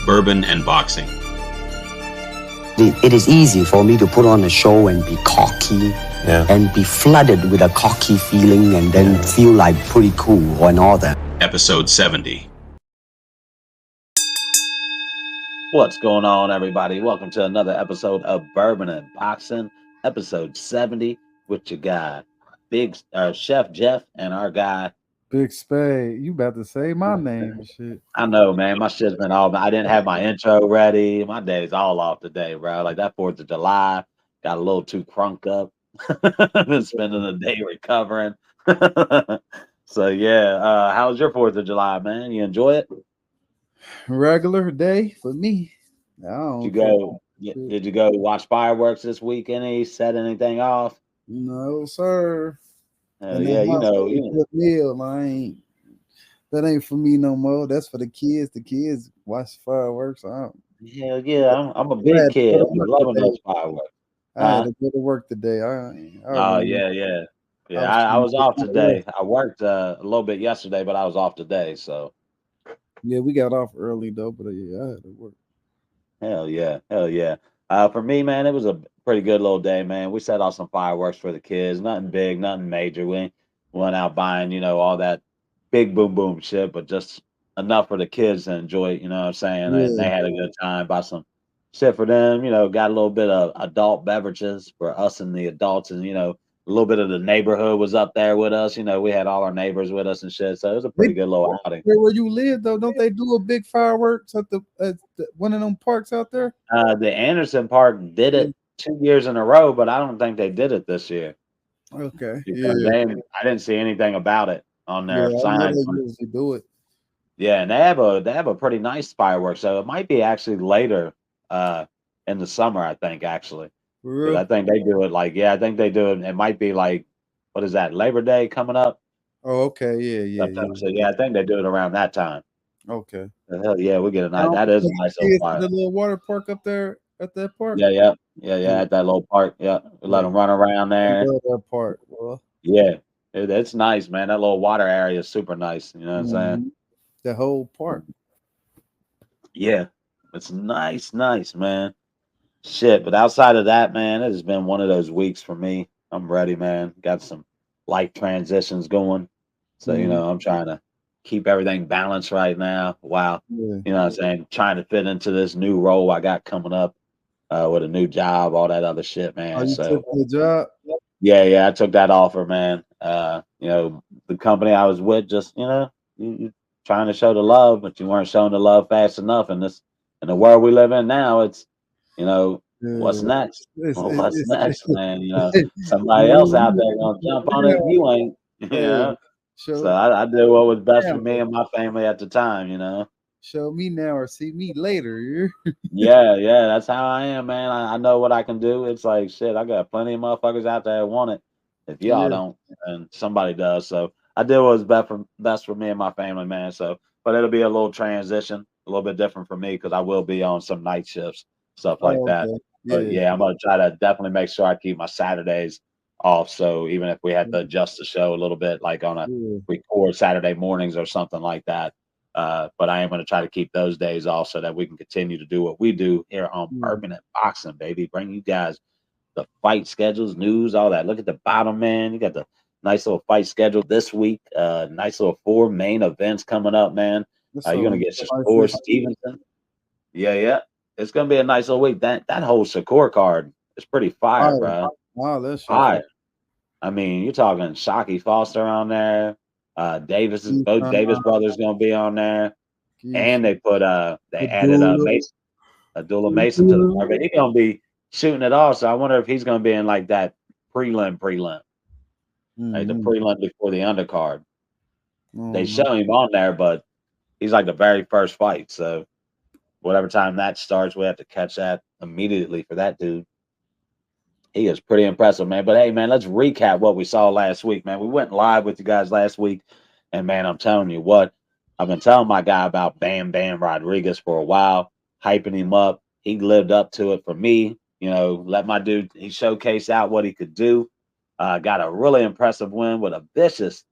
Bourbon and Boxing. It is easy for me to put on a show and be cocky and be flooded with a cocky feeling and then feel like pretty cool and all that. Episode 70. What's going on, everybody? Welcome to another episode of Bourbon and Boxing, episode 70, with your guy, Big Chef Jeff, and our guy, Big Spade. You about to say my name and shit. I know, man. My shit's been all. I didn't have my intro ready. My day's all off today, bro. Like that 4th of July, got a little too crunk up. Been spending the day recovering. So yeah, how was your 4th of July, man? You enjoy it? Regular day for me. Did you go watch fireworks this week? Set anything off? No, sir. Yeah, you know. Meal, that ain't for me no more. That's for the kids. The kids watch fireworks. Hell yeah, I'm a big kid. I'm loving those fireworks. I had to go to work today. Yeah. I was off today. I worked a little bit yesterday, but I was off today. So yeah, we got off early though. But yeah, I had to work. Hell yeah. For me, man, it was a pretty good little day, man. We set off some fireworks for the kids. Nothing big, nothing major. We went out buying, all that big boom shit, but just enough for the kids to enjoy it, you know what I'm saying? Yeah. And they had a good time. Bought some shit for them, got a little bit of adult beverages for us and the adults. And, a little bit of the neighborhood was up there with us. We had all our neighbors with us and shit. So it was a pretty good little outing. Where you live, though, don't they do a big fireworks at the one of them parks out there? The Anderson Park did it 2 years in a row, but I don't think they did it this year. Okay. I didn't see anything about it on their sign. They do it. Yeah, and they have a pretty nice fireworks. So it might be actually later in the summer, I think, actually. Really? I think they do it I think they do it. It might be like, what is that, Labor Day coming up? Oh, okay. Yeah. So yeah, I think they do it around that time. Okay. Hell yeah, we get a nice. That is a nice little fire. The little water park up there at that park. Yeah. At that little park. Yeah, we let them run around there. I love that park. Well, yeah, it's nice, man. That little water area is super nice. You know what I'm saying? The whole park. Yeah, it's nice, man. Shit, but outside of that, man, it has been one of those weeks for me. I'm ready, man. Got some life transitions going. So, I'm trying to keep everything balanced right now. Wow. Yeah. You know what I'm saying? Trying to fit into this new role I got coming up with a new job, all that other shit, man. You took the job? Yeah, I took that offer, man. The company I was with just, you trying to show the love, but you weren't showing the love fast enough. And in the world we live in now, it's, what's next? What's next, man? Somebody else out there gonna jump on it. You ain't, Sure. So I did what was best for me and my family at the time, Show me now or see me later. Yeah, that's how I am, man. I know what I can do. It's like shit. I got plenty of motherfuckers out there that want it. If y'all don't, and somebody does. So I did what was best for me and my family, man. So, but it'll be a little transition, a little bit different for me because I will be on some night shifts, stuff like that. But yeah, I'm gonna try to definitely make sure I keep my Saturdays off. So even if we had to adjust the show a little bit, like on a record Saturday mornings or something like that. But I am going to try to keep those days off so that we can continue to do what we do here on Bourbon and Boxing, baby. Bring you guys the fight schedules, news, all that. Look at the bottom, man. You got the nice little fight schedule this week. Nice little 4 main events coming up, man. You're going to get Shakur Stevenson. Yeah. It's going to be a nice little week. That whole Shakur card is pretty fire, bro. Wow, that's fire. I mean, you're talking Shocky Foster on there. Both Davis brothers gonna be on there, and they put they added Abdullah Mason to the market. He's gonna be shooting it off. So I wonder if he's gonna be in like that prelim, like the prelim before the undercard. They show him on there, but he's like the very first fight. So whatever time that starts, we have to catch that immediately for that dude. He is pretty impressive, man. But hey, man, let's recap what we saw last week, man. We went live with you guys last week, and man, I'm telling you what, I've been telling my guy about Bam Rodriguez for a while, hyping him up. He lived up to it for me. Let my dude, he showcased out what he could do. Got a really impressive win with a vicious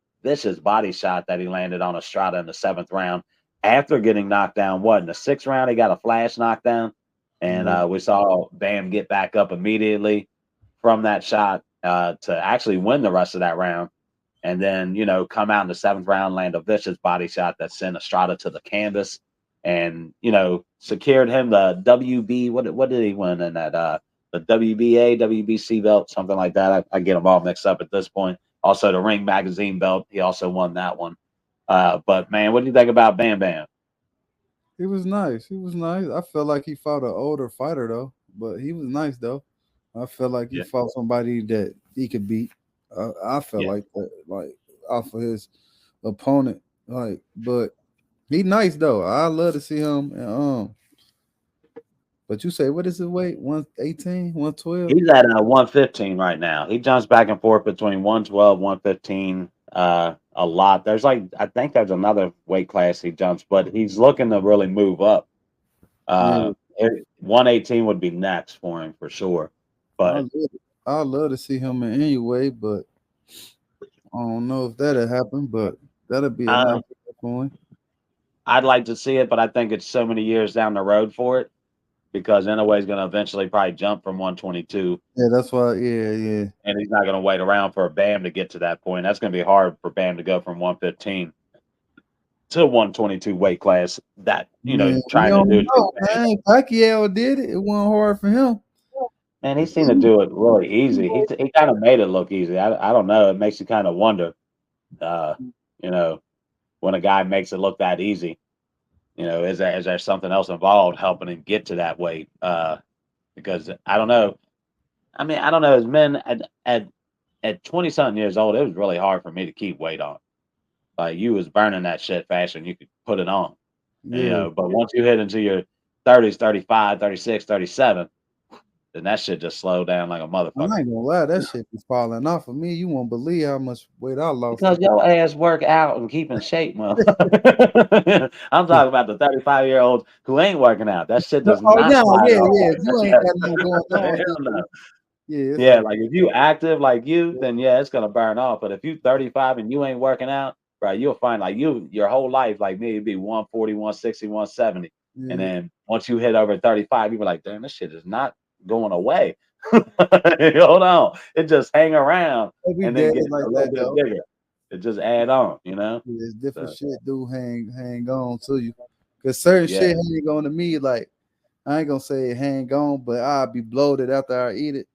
body shot that he landed on Estrada in the 7th round. after getting knocked down, in the 6th round, he got a flash knockdown. And we saw Bam get back up immediately from that shot to actually win the rest of that round. And then, come out in the 7th round, land a vicious body shot that sent Estrada to the canvas and, secured him the WB. What did he win in that? The WBA, WBC belt, something like that. I get them all mixed up at this point. Also, the Ring Magazine belt. He also won that one. But, man, what do you think about Bam Bam? He was nice. He was nice. I felt like he fought an older fighter, though. But he was nice, though. I felt like he fought somebody that he could beat. I felt like that, like off of his opponent, but he nice though. I love to see him. And, but you say what is his weight? 118, 112? He's at 115 right now. He jumps back and forth between 112, 115 a lot. There's I think there's another weight class he jumps, but he's looking to really move up. 118 would be next for him for sure. But I'd love to see him in any way, but I don't know if that'll happen, but that'll be a nice point. I'd like to see it, but I think it's so many years down the road for it because Inoue's going to eventually probably jump from 122. Yeah, that's why. Yeah. And he's not going to wait around for Bam to get to that point. That's going to be hard for Bam to go from 115 to 122 weight class. That trying to do. Pacquiao did it. It wasn't hard for him. Man, he seemed to do it really easy. He kind of made it look easy. I don't know. It makes you kind of wonder, when a guy makes it look that easy, is there something else involved helping him get to that weight? Because I don't know. I mean, I don't know. As men at 20-something years old, it was really hard for me to keep weight on. Like you was burning that shit faster than you could put it on. Yeah. But once you hit into your 30s, 35, 36, 37, then that shit just slowed down like a motherfucker. I ain't gonna lie, that shit is falling off of me. You won't believe how much weight I lost. Because your ass work out and keep in shape, motherfucker. I'm talking about the 35-year-olds who ain't working out. That shit does not. Yeah. You ain't got no going on. Yeah, like if you active like you, then it's gonna burn off. But if you 35 and you ain't working out, bro, you'll find like your whole life, like me, it'd be 140, 160, 170. And then once you hit over 35, you be like, damn, this shit is not going away. Hold on, it just hang around and then get like a little bit bigger. It just add on, It's different shit do hang on to you, because certain shit hang on to me. Like I ain't gonna say hang on, but I'll be bloated after I eat it,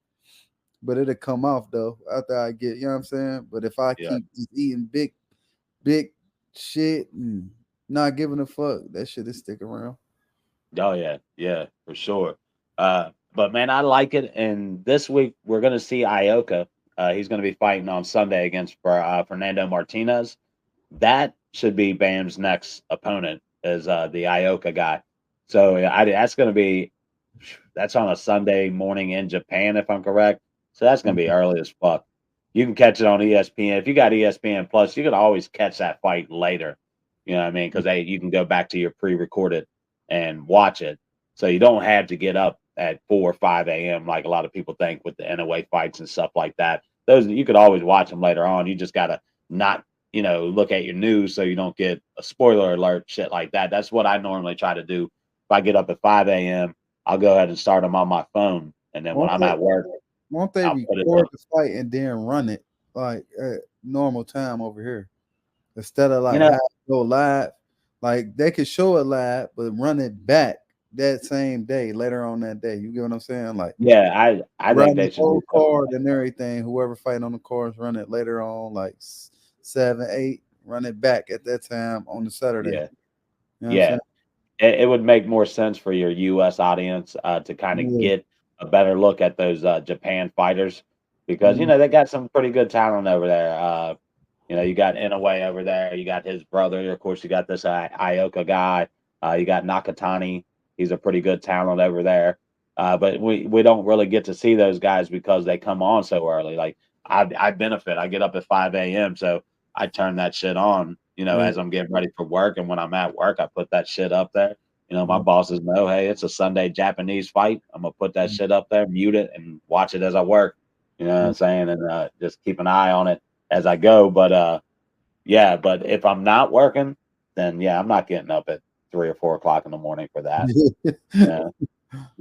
but it'll come off though after I get, you know what I'm saying. But if I keep just eating big shit and not giving a fuck, that shit is stick around. Oh yeah, for sure. But man, I like it. And this week we're gonna see Ioka. He's gonna be fighting on Sunday against Fernando Martinez. That should be Bam's next opponent, is the Ioka guy. So that's on a Sunday morning in Japan, if I'm correct. So that's gonna be early as fuck. You can catch it on ESPN. If you got ESPN Plus, you can always catch that fight later. You know what I mean? Because you can go back to your pre-recorded and watch it. So you don't have to get up at 4 or 5 a.m. like a lot of people think with the Inoue fights and stuff like that. Those you could always watch them later on. You just gotta not, look at your news so you don't get a spoiler alert, shit like that. That's what I normally try to do. If I get up at 5 a.m., I'll go ahead and start them on my phone, and then when I'm at work, won't they record the fight and then run it like at normal time over here instead of like go live? Like they could show it live, but run it back that same day, later on that day. You get what I'm saying? Like, I think they should whole card and everything. Whoever fighting on the cards, run it later on, like 7, 8. Run it back at that time on the Saturday. It would make more sense for your U.S. audience to kind of get a better look at those Japan fighters because they got some pretty good talent over there. You got Inoue over there. You got his brother. Of course, you got this Ioka guy. You got Nakatani. He's a pretty good talent over there. But we don't really get to see those guys because they come on so early. Like I benefit. I get up at 5 a.m. So I turn that shit on, as I'm getting ready for work. And when I'm at work, I put that shit up there. My bosses know, hey, it's a Sunday Japanese fight. I'm going to put that shit up there, mute it, and watch it as I work. You know what I'm saying? And just keep an eye on it as I go. But, but if I'm not working, then, I'm not getting up at 3 or 4 o'clock in the morning for that. Yeah.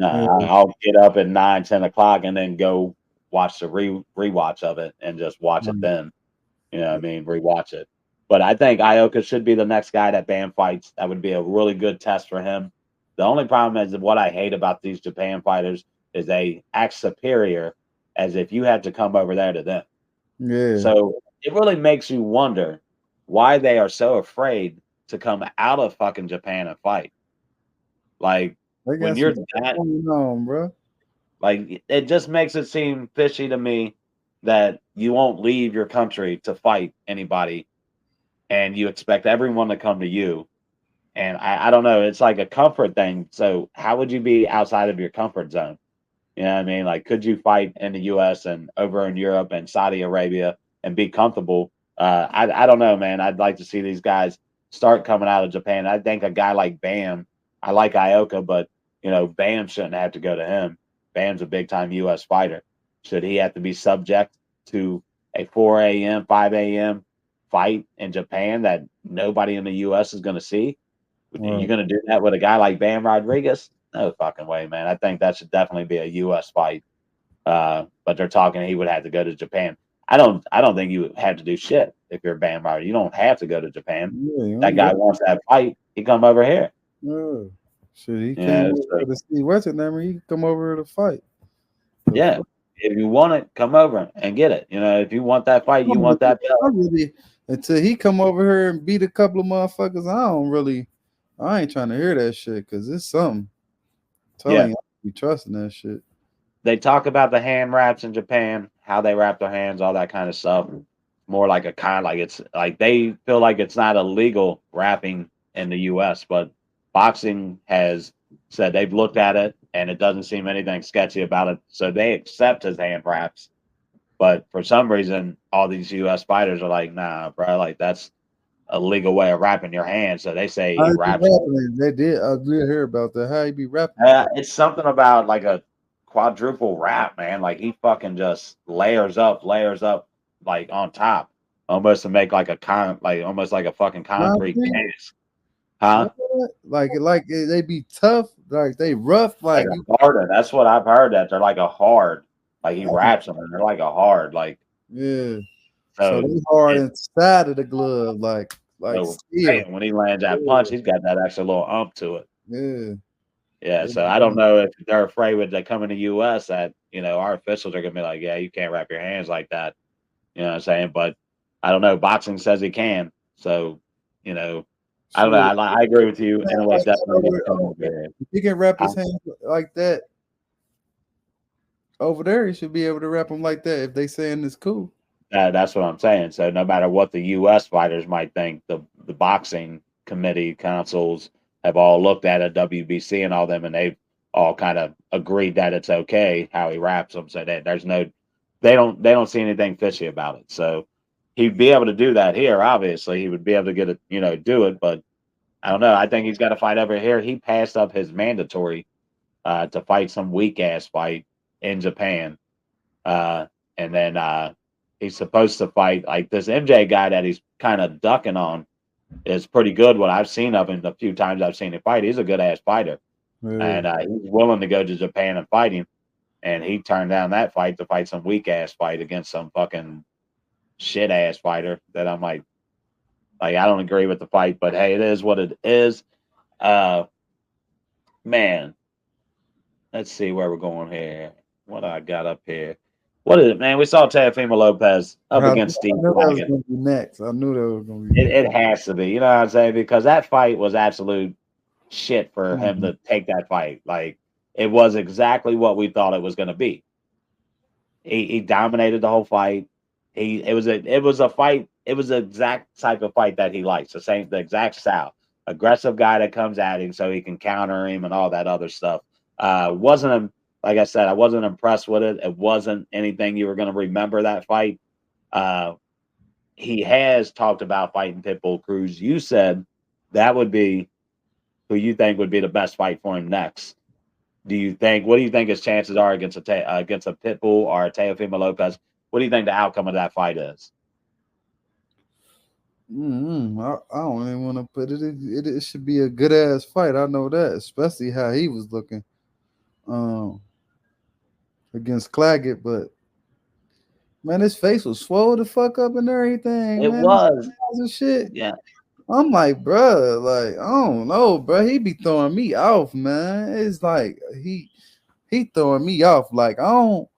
I'll get up at 9, 10 o'clock and then go watch the rewatch of it and just watch it then. You know what I mean? Rewatch it. But I think Ioka should be the next guy that Bam fights. That would be a really good test for him. The only problem is what I hate about these Japan fighters is they act superior as if you had to come over there to them. Yeah. So it really makes you wonder why they are so afraid to come out of fucking Japan and fight. Like when you're that on, bro. Like it just makes it seem fishy to me that you won't leave your country to fight anybody and you expect everyone to come to you. And I don't know, it's like a comfort thing. So how would you be outside of your comfort zone? You know what I mean? Like, could you fight in the US and over in Europe and Saudi Arabia and be comfortable? I don't know, man. I'd like to see these guys start coming out of Japan. I think a guy like Bam, I like Ioka, but you know, Bam shouldn't have to go to him. Bam's a big time US fighter. Should he have to be subject to a 4 a.m., 5 a.m. fight in Japan that nobody in the US is going to see? You're going to do that with a guy like Bam Rodriguez? No fucking way, man. I think that should definitely be a U.S. fight. But they're talking he would have to go to Japan. I don't think you have to do shit if you're Bam Rodriguez. You don't have to go to Japan. Yeah, that guy wants that fight. He come over here. Yeah. Shit, he came over to see what's it name. He come over to fight. Yeah. If you want it, come over and get it. You know, if you want that fight, you want that belt. Until he come over here and beat a couple of motherfuckers, I ain't trying to hear that shit because it's something. Telling you, I be trusting that shit. They talk about the hand wraps in Japan, how they wrap their hands, all that kind of stuff. More like it's like they feel like it's not illegal wrapping in the U.S., but boxing has said they've looked at it and it doesn't seem anything sketchy about it, so they accept his hand wraps. But for some reason, all these U.S. fighters are like, nah, bro, like that's a legal way of wrapping your hand. So they say he wraps. They did. I did hear about that. How he be wrapping? It's something about like a quadruple wrap, man. Like he fucking just layers up, like on top, almost to make like almost like a fucking concrete case. Huh? Like they be tough, like they rough, like harder. That's what I've heard. That they're like a hard. Like he wraps them, and they're like a hard, like yeah. So they hard inside of the glove, like steel. When he lands that punch, he's got that extra little ump to it. Yeah. Yeah. So I don't know if they're afraid when they come in the U.S. that our officials are gonna be like, yeah, you can't wrap your hands like that. You know what I'm saying? But I don't know. Boxing says he can, so I don't know. I agree with you. Anyway, definitely. If he can wrap his hands like that over there, he should be able to wrap them like that if they saying it's cool. That's what I'm saying. So no matter what the U.S. fighters might think, the boxing committee councils have all looked at it, WBC and all them, and they've all kind of agreed that it's okay how he wraps them. So that they don't see anything fishy about it. So he'd be able to do that here. Obviously, he would be able to get it, do it. But I don't know. I think he's got to fight over here. He passed up his mandatory to fight some weak ass fight in Japan, and then he's supposed to fight like this MJ guy that he's kind of ducking on is pretty good. What I've seen of him the few times I've seen him fight, he's a good ass fighter, and he's willing to go to Japan and fight him. And he turned down that fight to fight some weak ass fight against some fucking shit ass fighter that I'm like I don't agree with the fight, but hey, it is what it is. Man, let's see where we're going here. What I got up here. What is it, man? We saw Teofimo Lopez up against Steve Dragon. Next, I knew that was going to be. It has to be, you know what I'm saying? Because that fight was absolute shit for him to take that fight. Like it was exactly what we thought it was going to be. He dominated the whole fight. It was a fight. It was the exact type of fight that he likes. The exact style. Aggressive guy that comes at him so he can counter him and all that other stuff. Like I said, I wasn't impressed with it. It wasn't anything you were going to remember that fight. He has talked about fighting Pitbull Cruz. You said that would be who you think would be the best fight for him next. What do you think his chances are against a Pitbull or a Teofimo Lopez? What do you think the outcome of that fight is? I don't even want to put it. It should be a good ass fight. I know that, especially how he was looking um, against Claggett. But man, his face was swole the fuck up and everything. It Man, his was. eyes and shit. Yeah. I'm like, bruh, like I don't know, bruh. He be throwing me off, man. It's like he throwing me off. Like I don't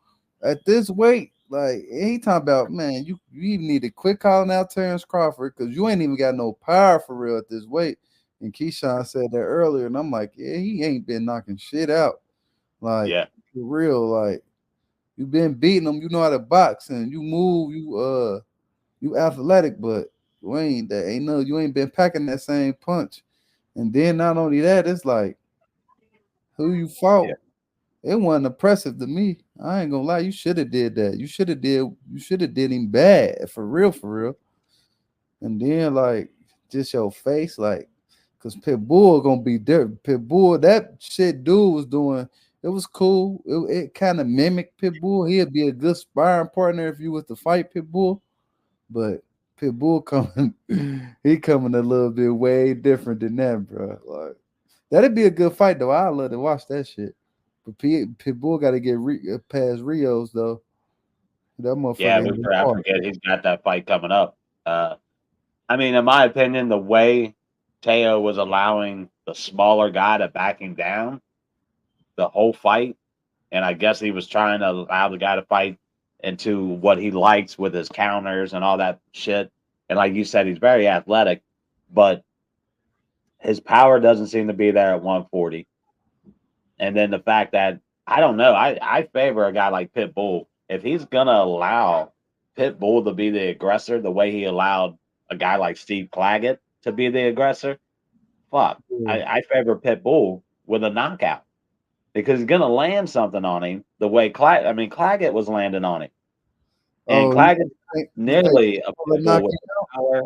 at this weight. Like he talking about, man, you even need to quit calling out Terrence Crawford because you ain't even got no power for real at this weight. And Keyshawn said that earlier, and I'm like, yeah, he ain't been knocking shit out. Like Yeah. for real, like you been beating him. You know how to box and you move. You athletic, but you ain't been packing that same punch. And then not only that, it's like who you fought. Yeah. It wasn't impressive to me. I ain't gonna lie. You should have did that. You should have did him bad for real. And then like just your face, like, cause Pitbull gonna be there. Pitbull, that shit dude was doing. It was cool. It kind of mimicked Pitbull. He'd be a good sparring partner if you was to fight Pitbull. But Pitbull coming, he coming a little bit way different than that, bro. Like that'd be a good fight though. I love to watch that shit. But Pitbull got to get past Rios though. That Yeah, motherfucker. I forget he's got that fight coming up. I mean, in my opinion, the way Teo was allowing the smaller guy to back him down the whole fight, and I guess he was trying to allow the guy to fight into what he likes with his counters and all that shit. And like you said, he's very athletic, but his power doesn't seem to be there at 140. And then the fact that I don't know, I favor a guy like Pitbull. If he's gonna allow Pitbull to be the aggressor the way he allowed a guy like Steve Claggett to be the aggressor, fuck. I favor Pitbull with a knockout because he's gonna land something on him the way Claggett was landing on him. And Claggett nearly a Pitbull with power.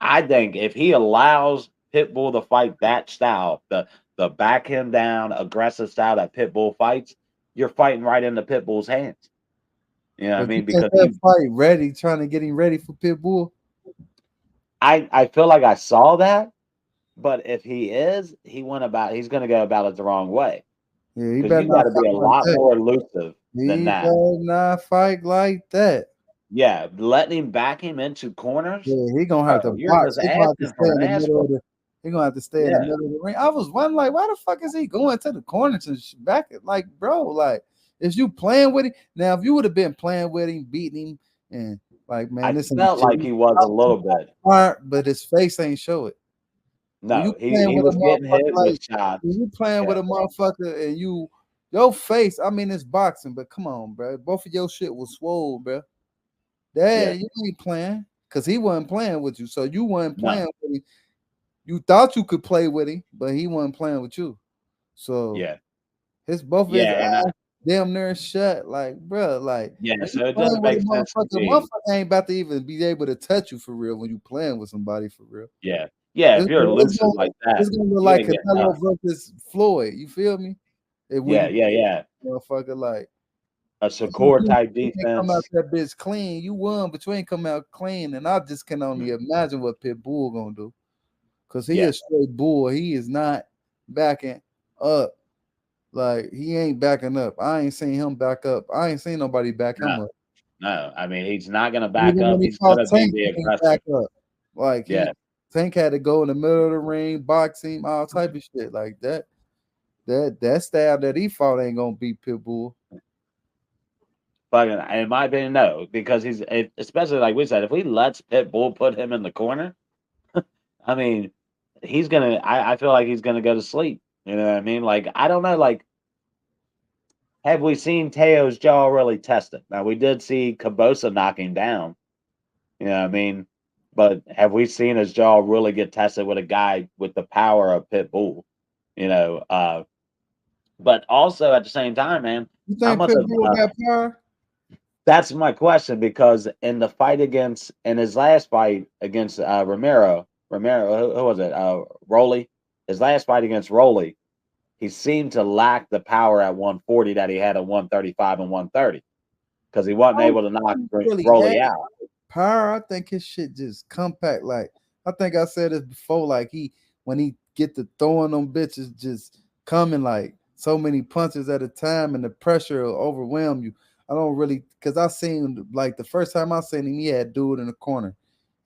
I think if he allows Pitbull to fight that style, the back him down, aggressive style that Pitbull fights, you're fighting right into Pitbull's hands. You know what I mean? Because that fight ready, trying to get him ready for Pitbull. I feel like I saw that, but if he is, he's going to go about it the wrong way. Yeah, he better you got to be a lot more elusive than that. He better not fight like that. Yeah, letting him back him into corners. Yeah, he gonna have to box. He gonna have to stay in the middle of the. He gonna have to stay in the middle of the ring. I was wondering, like, why the fuck is he going to the corners and back it? Like, bro, like, is you playing with him? Now, if you would have been playing with him, beating him, and like, man, this felt like he was a little bit, but his face ain't show it. No, he was getting hit with shots. You playing with a motherfucker and your face. I mean, it's boxing, but come on, bro. Both of your shit was swole, bro. Dad, you ain't playing because he wasn't playing with you. So you weren't playing with him. You thought you could play with him, but he wasn't playing with you. So both of his eyes damn near shut. Like, bro, like so it doesn't make sense. Motherfucker ain't about to even be able to touch you for real when you playing with somebody for real. Yeah. If you're elusive like that, it's gonna look like Canelo versus Floyd. You feel me? Motherfucker, like a Shakur type defense. Come out that bitch clean. You won, but you ain't come out clean. And I just can only imagine what Pitbull gonna do. Cause he is straight bull. He is not backing up. Like he ain't backing up. I ain't seen him back up. I ain't seen nobody back him up. No, I mean he's not gonna back up. He's gonna be the aggressor. Back up. Like Tank had to go in the middle of the ring, boxing, all type of shit like that. That style that he fought ain't gonna beat Pitbull. Fucking, in my opinion, no, because he's especially like we said, if we let Pitbull put him in the corner, I mean, he's gonna. I feel like he's gonna go to sleep. You know what I mean? Like I don't know. Like, have we seen Teo's jaw really tested? Now we did see Cabosa knock him down. You know what I mean? But have we seen his jaw really get tested with a guy with the power of Pitbull? You know, but also at the same time, man, you think Pitbull got power? That's my question, because in the fight in his last fight against Romero, who was it? Rolly. His last fight against Rolly, he seemed to lack the power at 140 that he had at 135 and 130 because he wasn't able to knock Rolly out. power, I think his shit just compact. Like I think I said this before. Like when he get to throwing them bitches, just coming like so many punches at a time, and the pressure will overwhelm you. I don't really, because I seen like the first time I seen him, he had dude in the corner.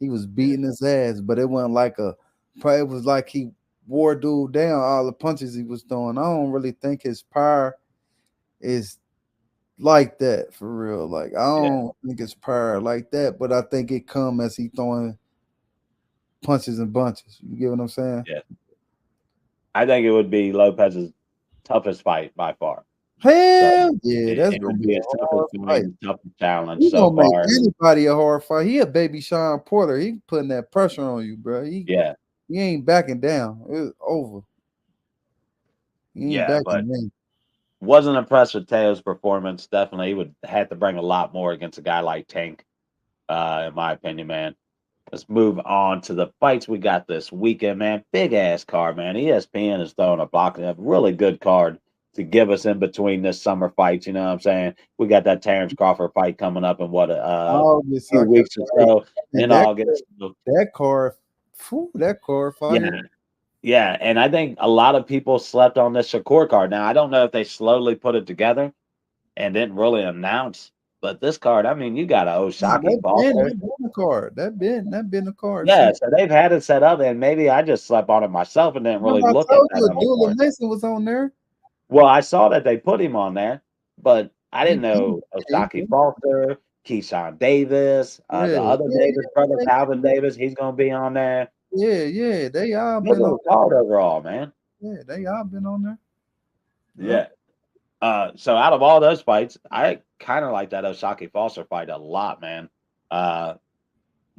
He was beating his ass, but it wasn't like it was like he wore dude down all the punches he was throwing. I don't really think his power is like that for real. Like I don't think it's power like that, but I think it come as he throwing punches and bunches. You get what I'm saying? Yeah. I think it would be Lopez's toughest fight by far. Hell yeah, that's it gonna would be be a a hard fight. toughest challenge He so gonna make far. anybody a hard fight. He a baby Sean Porter. He putting that pressure on you, bro. He ain't backing down. It's over. He ain't backing down. Wasn't impressed with Teo's performance. Definitely, he would have to bring a lot more against a guy like Tank, in my opinion, man. Let's move on to the fights we got this weekend, man. Big ass card, man. ESPN is throwing a really good card to give us in between this summer fights. You know what I'm saying? We got that Terrence Crawford fight coming up in what August, 2 weeks or so in August. That card fight. Yeah, and I think a lot of people slept on this Shakur card. Now I don't know if they slowly put it together and didn't really announce. But this card, I mean, you got a Oshaki Foster. That been the card. That been the card. Yeah, so they've had it set up, and maybe I just slept on it myself and didn't really look at that. Abdullah Mason was on there. Well, I saw that they put him on there, but I didn't know Oshaki Foster, Keyshawn Davis, the other Davis brother, Calvin Davis, he's gonna be on there. Yeah, they all been on card overall, man. Yeah, they all been on there. Yeah. So out of all those fights, I kind of like that Oshaki Foster fight a lot, man.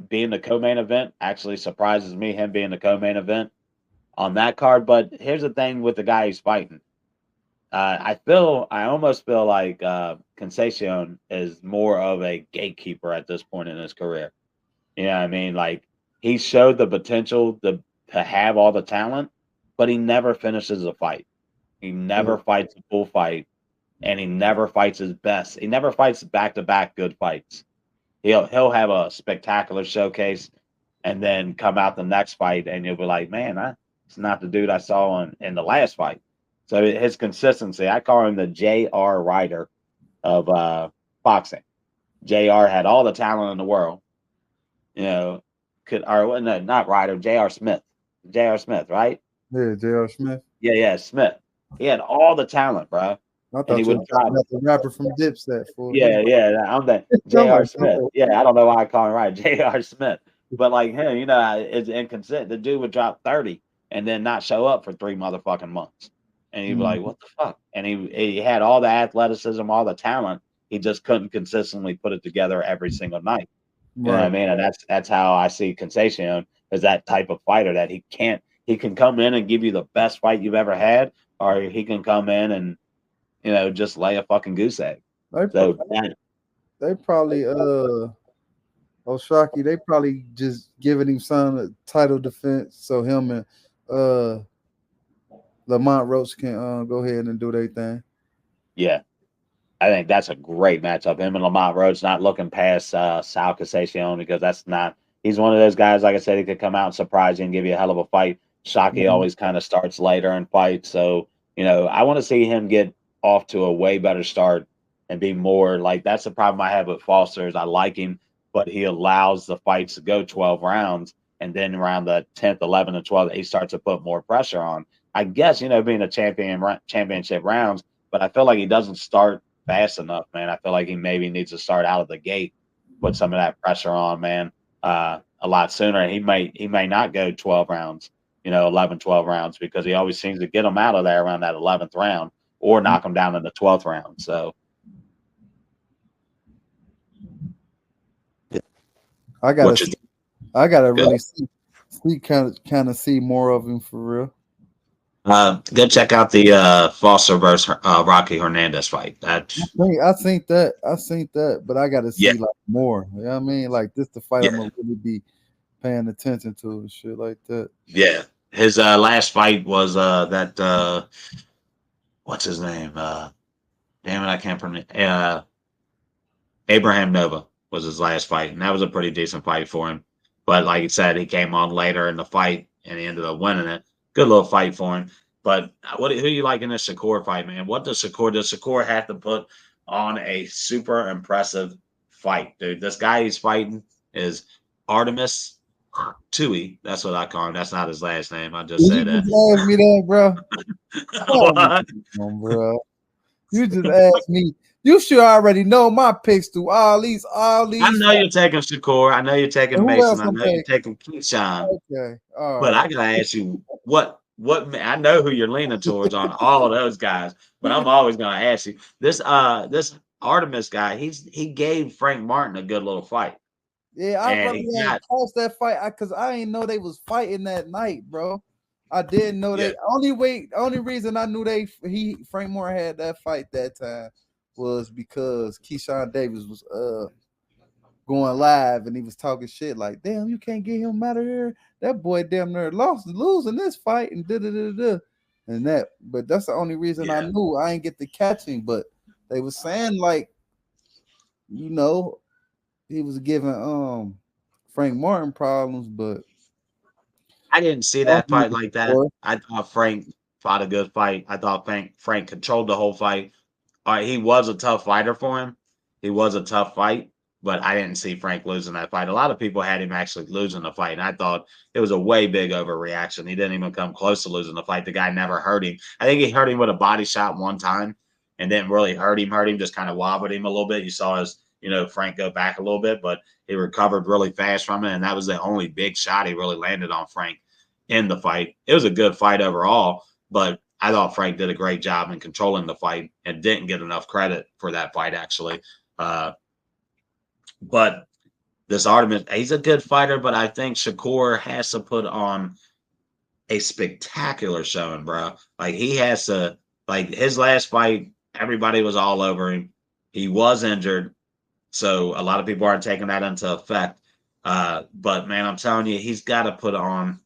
Being the co-main event actually surprises me, him being the co-main event on that card. But here's the thing with the guy he's fighting. I almost feel like Concepcion is more of a gatekeeper at this point in his career. You know what I mean? Like he showed the potential to have all the talent, but he never finishes a fight. He never fights a full fight, and he never fights his best. He never fights back-to-back good fights. He'll have a spectacular showcase, and then come out the next fight, and you'll be like, man, it's not the dude I saw in the last fight. So his consistency, I call him the J.R. Ryder of boxing. J.R. had all the talent in the world. You know, not Ryder, J.R. Smith. J.R. Smith, right? Yeah, J.R. Smith. Yeah, Smith. He had all the talent, bro. I thought you were the rapper from Dipset. I'm the J.R. Smith. Yeah, I don't know why I call him right, J.R. Smith. But like him, you know, it's inconsistent. The dude would drop 30 and then not show up for 3 motherfucking months. And he'd be like, what the fuck? And he had all the athleticism, all the talent. He just couldn't consistently put it together every single night. You know what I mean? And that's how I see Concepcion as that type of fighter that he can come in and give you the best fight you've ever had, or he can come in and, you know, just lay a fucking goose egg. They probably Oshaki, they probably just giving him some title defense so him and Lamont Roach can go ahead and do their thing. Yeah. I think that's a great matchup. Him and Lamont Roach, not looking past Sal Concepcion, because he's one of those guys, like I said, he could come out and surprise you and give you a hell of a fight. Shaki always kind of starts later in fights. So, you know, I want to see him get off to a way better start and be more like, that's the problem I have with Foster is I like him, but he allows the fights to go 12 rounds. And then around the 10th, 11th, and 12th, he starts to put more pressure on. I guess, you know, being a championship rounds, but I feel like he doesn't start fast enough, man. I feel like he maybe needs to start out of the gate, put some of that pressure on, man, a lot sooner. He may not go 12 rounds, you know, 11, 12 rounds, because he always seems to get him out of there around that 11th round or knock him down in the 12th round. So I gotta really see more of him for real. Go check out the Foster versus Rocky Hernandez fight. I think that, but I got to see like more. You know what I mean? Like this, the fight I'm gonna really be paying attention to and shit like that. Yeah, his last fight was that what's his name? Damn it, I can't pronounce. Abraham Nova. was his last fight, and that was a pretty decent fight for him. But like you said, he came on later in the fight, and he ended up winning it. Good little fight for him. But who you like in this Shakur fight, man? What does Shakur have to put on a super impressive fight, dude? This guy he's fighting is Artemis Tui. That's what I call him. That's not his last name. I just said that. You just asked me that, bro. On, bro. You just asked me. You should already know my picks through all these. I know you're taking Shakur. I know you're taking Mason. I know you're taking Keyshawn. Okay. But I gotta ask you, what I know who you're leaning towards on all of those guys, but I'm always gonna ask you this Artemis guy, he gave Frank Martin a good little fight. Yeah, I probably tossed that fight because I didn't know they was fighting that night, bro. I didn't know they only reason I knew Frank Martin had that fight that time was because Keyshawn Davis was going live and he was talking shit like, damn, you can't get him out of here. That boy damn near losing this fight and and that. But that's the only reason I knew. I ain't get the catching, but they were saying like, you know, he was giving Frank Martin problems, but I didn't see that fight like that. I thought Frank fought a good fight. I thought Frank controlled the whole fight. All right, he was a tough fighter for him. He was a tough fight, but I didn't see Frank losing that fight. A lot of people had him actually losing the fight, and I thought it was a way big overreaction. He didn't even come close to losing the fight. The guy never hurt him. I think he hurt him with a body shot one time and didn't really hurt him, just kind of wobbled him a little bit. You saw his, Frank go back a little bit, but he recovered really fast from it, and that was the only big shot he really landed on Frank in the fight. It was a good fight overall, but I thought Frank did a great job in controlling the fight and didn't get enough credit for that fight, actually. But this Artemis, he's a good fighter, but I think Shakur has to put on a spectacular showing, bro. Like, he has to, like, his last fight, everybody was all over him. He was injured, so a lot of people aren't taking that into effect. But, man, I'm telling you, he's got to put on,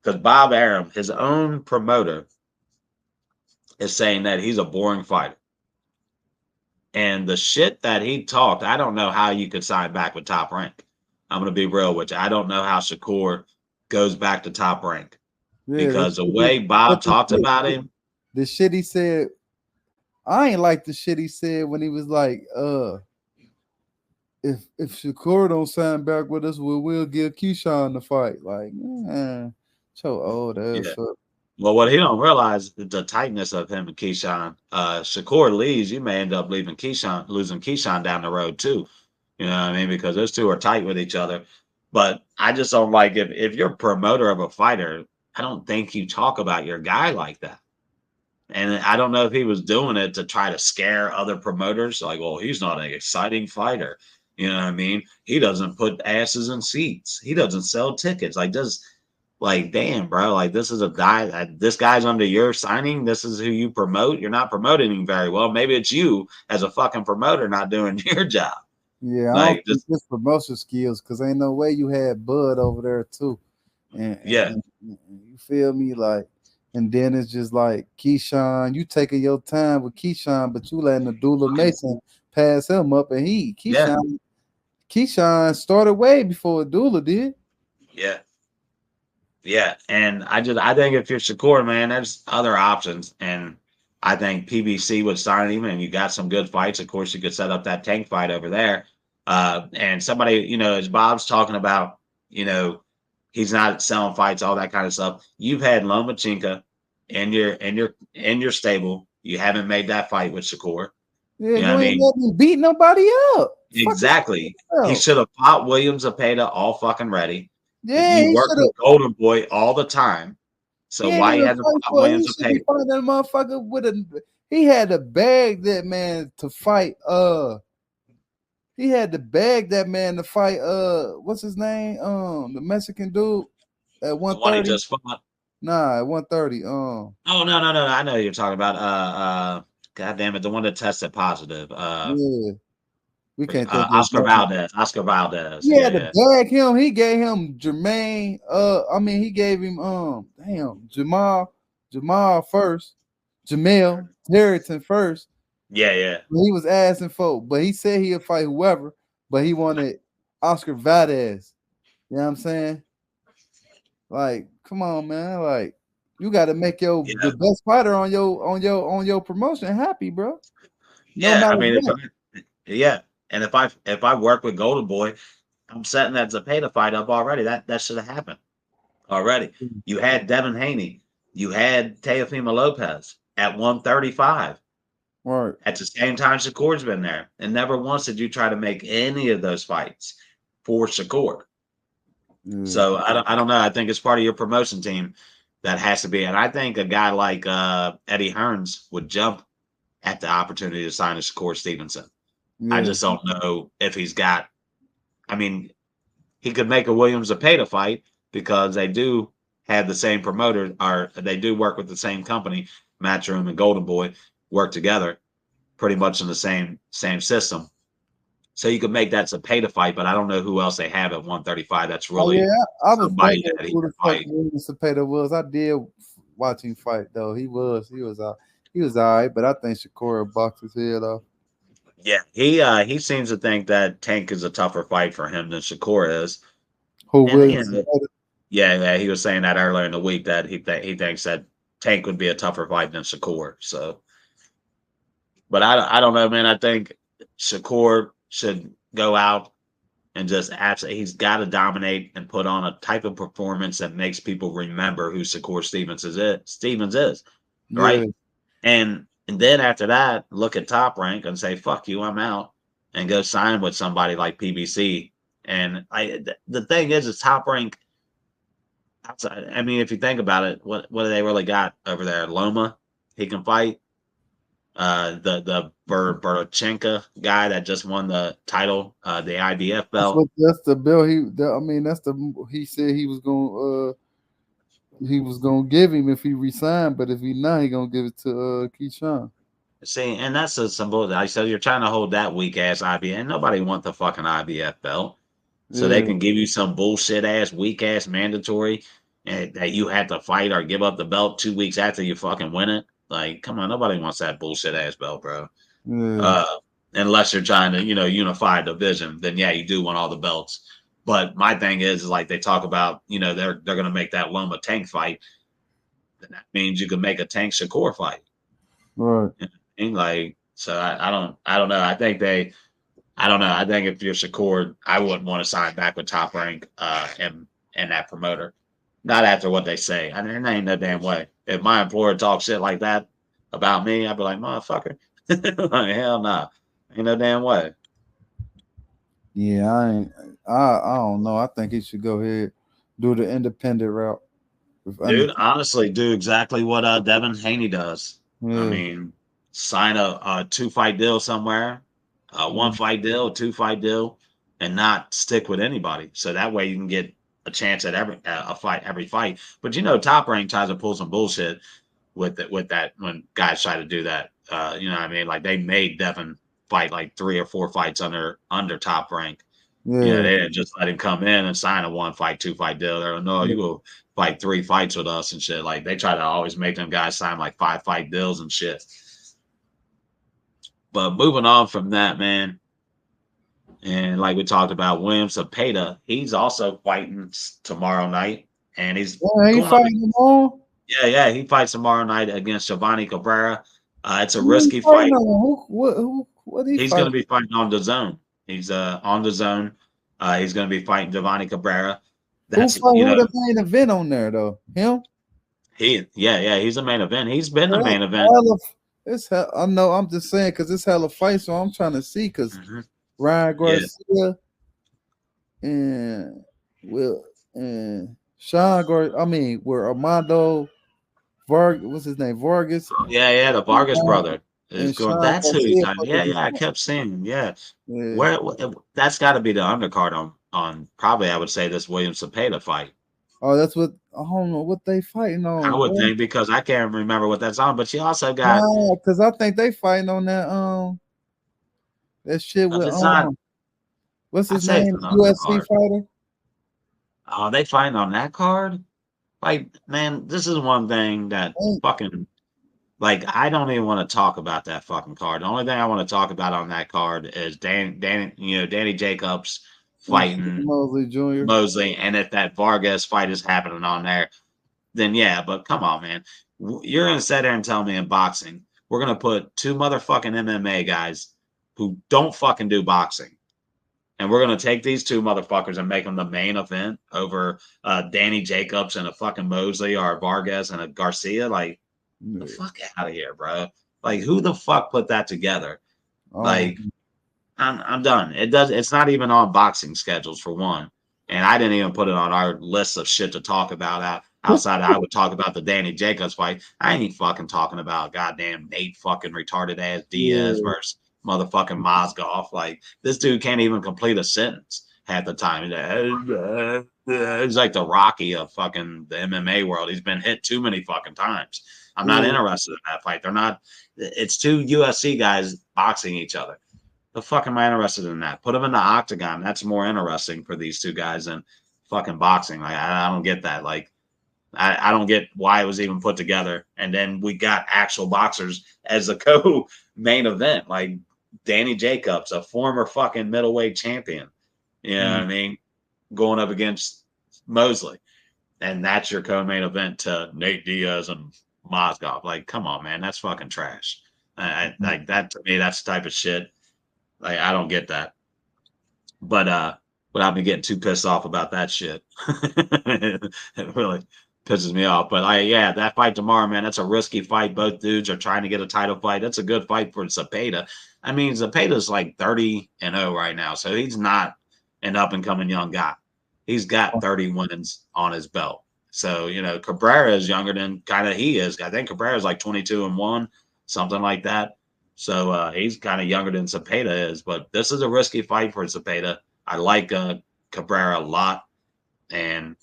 because Bob Arum, his own promoter, is saying that he's a boring fighter. And the shit that he talked, I don't know how you could sign back with Top Rank. I'm going to be real with you. I don't know how Shakur goes back to Top Rank. Because the way Bob talked about him. The shit he said, I ain't like the shit he said when he was like, if Shakur don't sign back with us, we'll give Keyshawn the fight. Like, man, so old ass up. Well, what he don't realize is the tightness of him and Keyshawn. Shakur leaves, you may end up losing Keyshawn down the road too. You know what I mean? Because those two are tight with each other. But I just don't like if you're a promoter of a fighter, I don't think you talk about your guy like that. And I don't know if he was doing it to try to scare other promoters. Like, well, he's not an exciting fighter. You know what I mean? He doesn't put asses in seats. He doesn't sell tickets. Like, damn, bro, like, this is a guy, this guy's under your signing. This is who you promote. You're not promoting him very well. Maybe it's you as a fucking promoter not doing your job. Yeah, like, I don't think it's promotion skills, because ain't no way you had Bud over there too. And you feel me? Like, and then it's just like Keyshawn, you taking your time with Keyshawn, but you letting Abdullah Mason pass him up, and Keyshawn started way before Abdullah did. Yeah, and I think if you're Shakur, man, there's other options, and I think PBC would sign him, and you got some good fights. Of course, you could set up that tank fight over there, and somebody, as Bob's talking about, he's not selling fights, all that kind of stuff. You've had Lomachenko in your stable. You haven't made that fight with Shakur. Yeah, you ain't letting him beat nobody up. Exactly. He should have fought Williams Zepeda all fucking ready. Yeah, you work with Golden Boy all the time. So why he hasn't fought Williams Zepeda? He had to beg that man to fight. He had to beg that man to fight. What's his name? The Mexican dude at 130. The one he just fought. Nah, at 130. Oh no! I know who you're talking about. God damn it, the one that tested positive. Yeah. We can't think Oscar Valdez. He had to bag him. He gave him Jermaine. He gave him Jamal first. Jamel Harrington first. Yeah. He was asking for, but he said he'll fight whoever. but he wanted Oscar Valdez. You know what I'm saying? Like, come on, man. Like, you got to make the best fighter on your promotion happy, bro. No matter what. And if I work with Golden Boy, I'm setting that Zepeda fight up already. That should have happened already. You had Devin Haney, you had Teofimo Lopez at 135. Right. At the same time, Shakur's been there, and never once did you try to make any of those fights for Shakur. So I don't know. I think it's part of your promotion team that has to be. And I think a guy like Eddie Hearns would jump at the opportunity to sign a Shakur Stevenson. I just don't know if he's got. I mean, he could make a Williams Zepeda fight because they do have the same promoter, or they do work with the same company. Matchroom and Golden Boy work together pretty much in the same system. So you could make that Zepeda fight, but I don't know who else they have at 135. That's really I was thinking who the fuck Williams Zepeda was. I did watch him fight though. He was all right, but I think Shakur boxed his head off. Yeah, he seems to think that Tank is a tougher fight for him than Shakur is. Yeah, he was saying that earlier in the week that he thinks that Tank would be a tougher fight than Shakur. So, but I don't know, man. I think Shakur should go out and just absolutely, he's got to dominate and put on a type of performance that makes people remember who Shakur Stevens is, right? And then after that, look at Top Rank and say, fuck you, I'm out, and go sign with somebody like PBC. And the thing is Top Rank, I mean, if you think about it, what do they really got over there? Loma, he can fight. The Burchenka guy that just won the title, the IBF belt. That's the bill. He said he was gonna give him if he resigned, but if he not, he gonna give it to Keyshawn. See, and that's a symbol that I said you're trying to hold that weak ass IBF, and nobody want the fucking IBF belt, so they can give you some bullshit ass weak ass mandatory, and that you have to fight or give up the belt 2 weeks after you fucking win it. Like, come on, nobody wants that bullshit ass belt, bro. Unless you're trying to, unify a division, then yeah, you do want all the belts. But my thing is like they talk about, they're gonna make that Loma Tank fight. Then that means you can make a Tank Shakur fight. Right. And like, so I don't know. I think if you're Shakur, I wouldn't want to sign back with Top Rank and that promoter. Not after what they say. I mean, there ain't no damn way. If my employer talks shit like that about me, I'd be like, motherfucker. Like, hell nah. Ain't no damn way. Yeah, I don't know. I think he should go ahead, do the independent route. Dude, honestly, do exactly what Devin Haney does. I mean, sign a 2-fight deal somewhere, a 1-fight deal, a 2-fight deal, and not stick with anybody. So that way you can get a chance at every fight. But Top Rank tries to pull some bullshit with that when guys try to do that. You know what I mean? Like they made Devin fight like 3 or 4 fights under Top Rank. They didn't just let him come in and sign a 1-fight, 2-fight deal. They're like, no, you go fight 3 fights with us and shit. Like they try to always make them guys sign like 5-fight deals and shit. But moving on from that, man. And like we talked about, Williams Zepeda, he's also fighting tomorrow night. And he's fighting tomorrow? Yeah, he fights tomorrow night against Giovanni Cabera. It's a risky fight. He's going to be fighting on DAZN. He's on DAZN. He's going to be fighting Giovanni Cabera. Who's the main event on there though? Him? He's the main event. He's been the main event. I know. I'm just saying because it's hella fight, so I'm trying to see because Ryan Garcia and Sean Garcia. I mean, where Armando Vargas, what's his name? Vargas. Yeah, the Vargas brother. That's who he's on. Yeah, I kept seeing him. Yeah. Where that's got to be the undercard on probably I would say this Williams Zepeda fight. Oh, that's what I don't know what they fighting on. I would think because I can't remember what that's on, but she also got because I think they fighting on that shit with what's his name? UFC fighter. Oh, they fighting on that card? Like, man, this is one thing that fucking Like, I don't even want to talk about that fucking card. The only thing I want to talk about on that card is Danny Jacobs fighting Mosley Jr. Mosley, and if that Vargas fight is happening on there, then yeah. But come on, man, you're gonna sit there and tell me in boxing we're gonna put two motherfucking MMA guys who don't fucking do boxing, and we're gonna take these two motherfuckers and make them the main event over Danny Jacobs and a fucking Mosley or a Vargas and a Garcia? Like, the fuck out of here, bro. Like, who the fuck put that together? Like, I'm done. It's not even on boxing schedules for one. And I didn't even put it on our list of shit to talk about outside I would talk about the Danny Jacobs fight. I ain't fucking talking about goddamn Nate fucking retarded ass Diaz versus motherfucking Mozgov. Like, this dude can't even complete a sentence half the time. He's like the Rocky of fucking the MMA world. He's been hit too many fucking times. I'm not interested in that fight. It's two UFC guys boxing each other. The fuck am I interested in that? Put them in the octagon. That's more interesting for these two guys than fucking boxing. Like, I don't get that. Like, I don't get why it was even put together. And then we got actual boxers as the co-main event, like Danny Jacobs, a former fucking middleweight champion. You know what I mean? Going up against Mosley. And that's your co-main event to Nate Diaz and Mozgov. Like, come on, man. That's fucking trash. Like, that to me, that's the type of shit. Like, I don't get that. But without me getting too pissed off about that shit. It really pisses me off. But yeah, that fight tomorrow, man, that's a risky fight. Both dudes are trying to get a title fight. That's a good fight for Zepeda. I mean, Zepeda's like 30-0 right now. So he's not an up and coming young guy. He's got 30 wins on his belt. So, Cabera is younger than kind of he is. I think Cabera is like 22-1, something like that. So he's kind of younger than Zepeda is, but this is a risky fight for Zepeda. I like Cabera a lot, and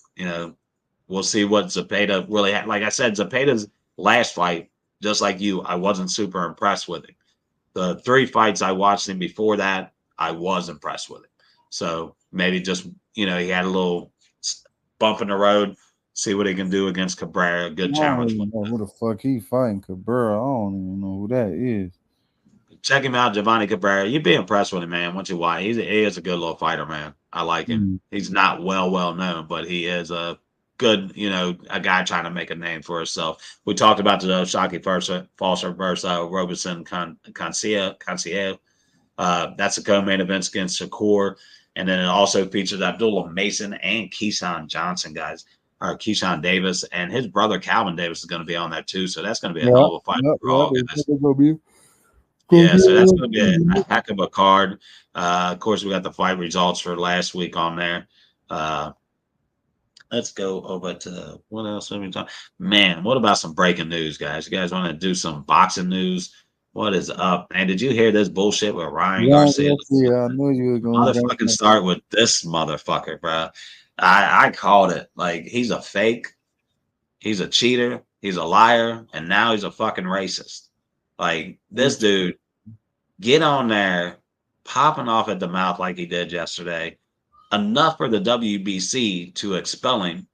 we'll see what Zepeda really had. Like I said, Zepeda's last fight, just like you, I wasn't super impressed with it. The 3 fights I watched him before that, I was impressed with it. So maybe just he had a little bump in the road. See what he can do against Cabera. Good challenge. I don't know who the fuck he fighting Cabera. I don't even know who that is. Check him out, Giovanni Cabera. You'd be impressed with him, man. Once you watch, he is a good little fighter, man. I like him. He's not well known, but he is a good, a guy trying to make a name for himself. We talked about the Shocky Falser versus Robertson Conceição. That's a co-main event against Shakur, and then it also features Abdullah Mason and Keyshawn Davis, and his brother Calvin Davis is going to be on that too. So that's going to be a hell of a fight for all guys. Yeah, so that's going to be a heck of a card. Of course, we got the fight results for last week on there. Let's go over to what else have we talked? Man, what about some breaking news, guys? You guys want to do some boxing news? What is up, man? Did you hear this bullshit with Ryan Garcia? Yeah, I knew you were going to motherfucking start with this motherfucker, bro. I called it. Like, he's a fake. He's a cheater. He's a liar. And now he's a fucking racist. Like, this dude, get on there, popping off at the mouth like he did yesterday. Enough for the WBC to expel him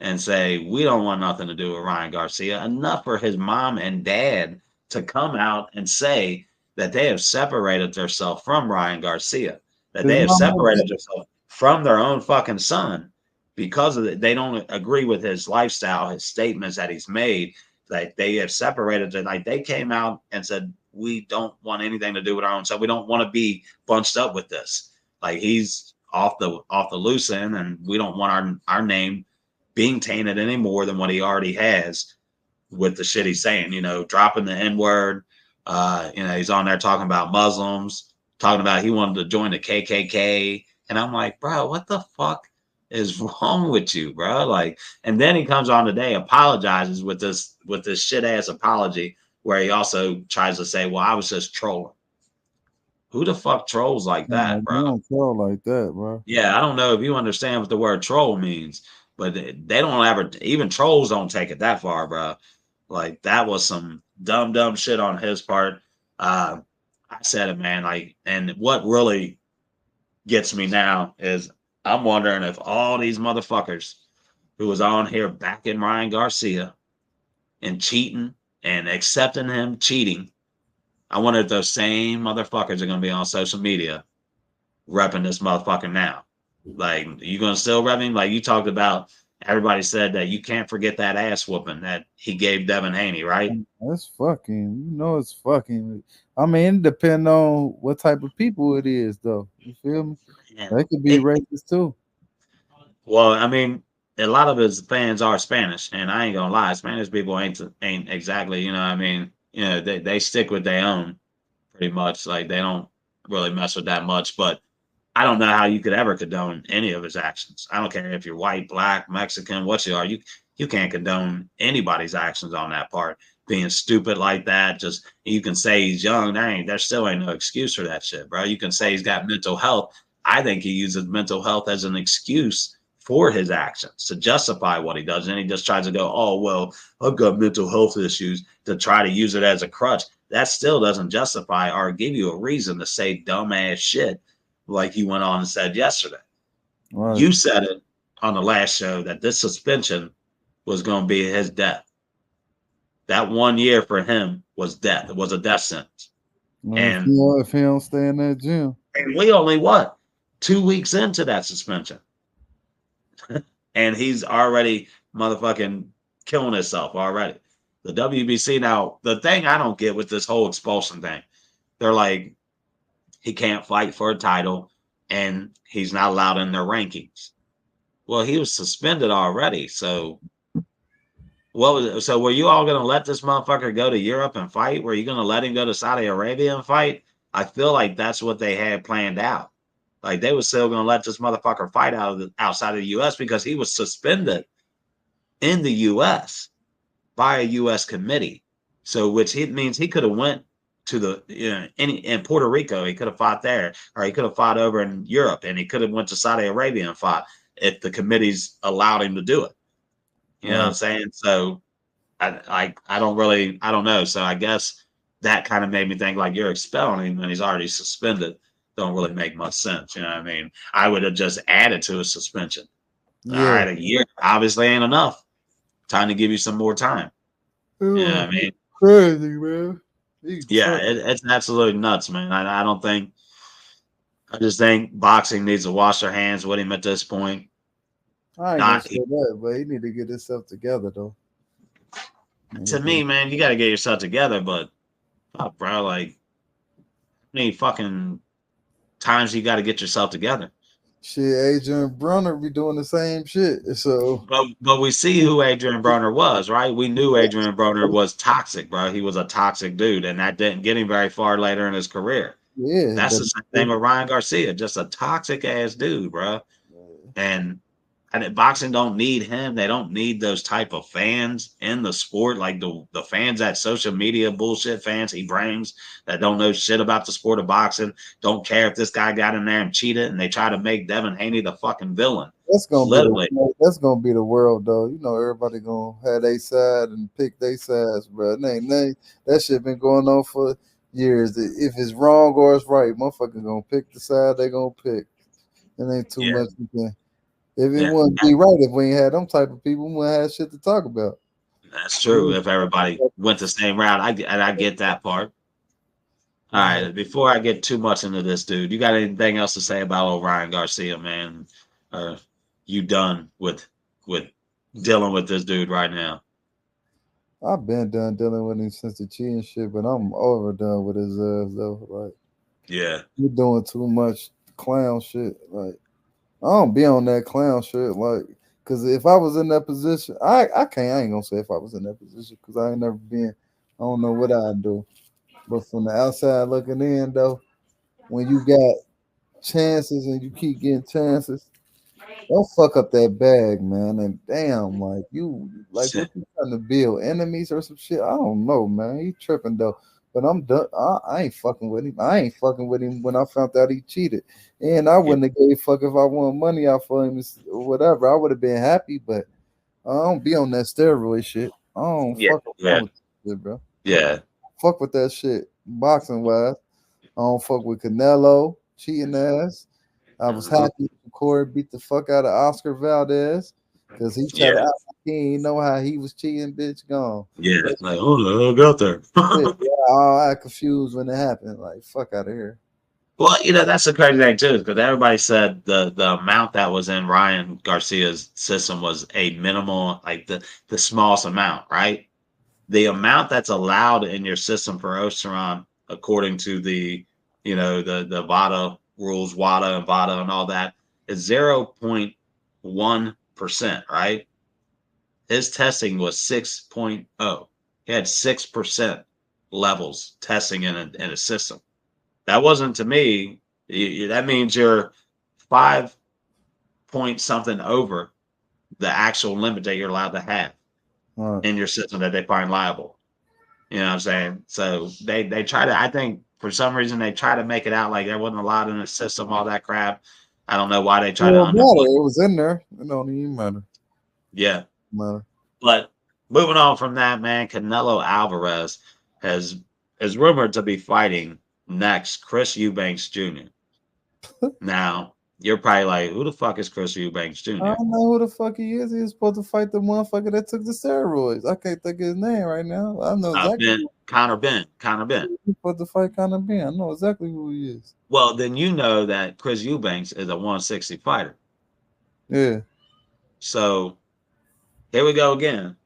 and say, we don't want nothing to do with Ryan Garcia. Enough for his mom and dad to come out and say that they have separated themselves from Ryan Garcia, that they have separated themselves from their own fucking son because of it. They don't agree with his lifestyle, his statements that he's made. Like, they have separated it. Like, they came out and said, we don't want anything to do with our own son. We don't want to be bunched up with this. Like, he's off the loose end, and we don't want our name being tainted any more than what he already has with the shit he's saying, dropping the N-word. He's on there talking about Muslims, talking about he wanted to join the KKK. And I'm like, bro, what the fuck is wrong with you, bro? Like, and then he comes on today, apologizes with this shit ass apology, where he also tries to say, well, I was just trolling. Who the fuck trolls like that, bro? You don't troll like that, bro. Yeah, I don't know if you understand what the word troll means, but they don't ever, even trolls don't take it that far, bro. Like, that was some dumb shit on his part. I said it, man. Like, and what really gets me now is I'm wondering if all these motherfuckers who was on here backing Ryan Garcia and cheating and accepting him cheating, I wonder if those same motherfuckers are going to be on social media repping this motherfucker now. Like, you going to still rep him? Like you talked about, everybody said that you can't forget that ass whooping that he gave Devin Haney, right? That's fucking, it's fucking. I mean, it depends on what type of people it is, though. You feel me? Yeah. They could be racist too. Well, I mean, a lot of his fans are Spanish, and I ain't gonna lie, Spanish people ain't exactly, you know what I mean? You know, they stick with their own pretty much. Like, they don't really mess with that much, but I don't know how you could ever condone any of his actions. I don't care if you're white, black, Mexican, what you are. You can't condone anybody's actions on that part. Being stupid like that, just you can say he's young. There still ain't no excuse for that shit, bro. You can say he's got mental health. I think he uses mental health as an excuse for his actions to justify what he does. And he just tries to go, oh, well, I've got mental health issues, to try to use it as a crutch. That still doesn't justify or give you a reason to say dumbass shit like he went on and said yesterday. Right. You said it on the last show that this suspension was going to be his death. That 1 year for him was death. It was a death sentence. Well, and if he don't stay in that gym. And we only, 2 weeks into that suspension. And he's already motherfucking killing himself already. The WBC now, the thing I don't get with this whole expulsion thing, they're like, he can't fight for a title and he's not allowed in their rankings. Well, he was suspended already. So were you all going to let this motherfucker go to Europe and fight? Were you going to let him go to Saudi Arabia and fight? I feel like that's what they had planned out. Like, they were still going to let this motherfucker fight outside of the U.S. because he was suspended in the U.S. by a U.S. committee. So, which means he could have went to in Puerto Rico, he could have fought there, or he could have fought over in Europe, and he could have went to Saudi Arabia and fought if the committees allowed him to do it. You know what I'm saying? So, I don't know. So I guess that kind of made me think, like, you're expelling him when he's already suspended. Don't really make much sense. You know what I mean? I would have just added to his suspension. Yeah. All right, a year obviously ain't enough. Time to give you some more time. You know what I mean? Crazy, man. It's absolutely nuts, man. I just think boxing needs to wash their hands with him at this point. I ain't gonna say that, but he need to get himself together, though. To me, man, you got to get yourself together, but bro, like, how many fucking times you got to get yourself together? Shit, Adrian Brunner be doing the same shit. So, but we see who Adrian Brunner was, right? We knew Adrian Brunner was toxic, bro. He was a toxic dude, and that didn't get him very far later in his career. Yeah, that's the same thing with Ryan Garcia, just a toxic ass dude, bro. And boxing don't need him. They don't need those type of fans in the sport, like the fans that social media bullshit fans he brings that don't know shit about the sport of boxing, don't care if this guy got in there and cheated, and they try to make Devin Haney the fucking villain. That's gonna be the world, though. You know, everybody gonna have their side and pick their sides, bro. That shit been going on for years. If it's wrong or it's right, motherfuckers gonna pick the side they gonna pick. It ain't too much you can. If it wouldn't be right, if we ain't had them type of people, we wouldn't have shit to talk about. That's true. If everybody went the same route, I get that part. All right. Before I get too much into this, dude, you got anything else to say about old Ryan Garcia, man? Or you done with dealing with this dude right now? I've been done dealing with him since the cheating shit, but I'm overdone with his ass though. Like, yeah, you're doing too much clown shit. Like, I don't be on that clown shit, like, because if I was in that position, I ain't gonna say if I was in that position, because I ain't never been. I don't know what I'd do. But from the outside looking in, though, when you got chances and you keep getting chances, don't fuck up that bag, man. And damn, like, what you trying to build enemies or some shit? I don't know, man. He tripping, though. But I'm done. I ain't fucking with him. I ain't fucking with him when I found out he cheated. And I wouldn't have gave a fuck if I won money off for him or whatever. I would have been happy, but I don't be on that steroid shit. I don't fuck with that shit, bro. Yeah. Fuck with that shit. Boxing wise. I don't fuck with Canelo cheating ass. I was happy Corey beat the fuck out of Oscar Valdez. Because he tried to act like he ain't know how he was cheating, bitch. Gone. Yeah, like, oh, the hell got there. I confused when it happened. Like, fuck out of here. Well, that's the crazy thing too, because everybody said the amount that was in Ryan Garcia's system was a minimal, like the smallest amount, right? The amount that's allowed in your system for Osteron, according to the the VADA rules, WADA and VADA and all that, is 0.1%, right? His testing was 6.0. He had 6% levels testing in a system. That wasn't, to me, that means you're 5 point something over the actual limit that you're allowed to have in your system that they find liable. You know what I'm saying? So they try to, I think for some reason they try to make it out like there wasn't a lot in the system, all that crap. I don't know why they try to underplay. It was in there. It don't even matter. Yeah. But moving on from that, man, Canelo Alvarez is rumored to be fighting next Chris Eubanks Jr. Now, you're probably like, who the fuck is Chris Eubanks Jr.? I don't know who the fuck he is. He's supposed to fight the motherfucker that took the steroids. I can't think of his name right now. I know exactly. Conor Benn. He's supposed to fight Conor Benn. I know exactly who he is. Well, then you know that Chris Eubanks is a 160 fighter. Yeah. So here we go again,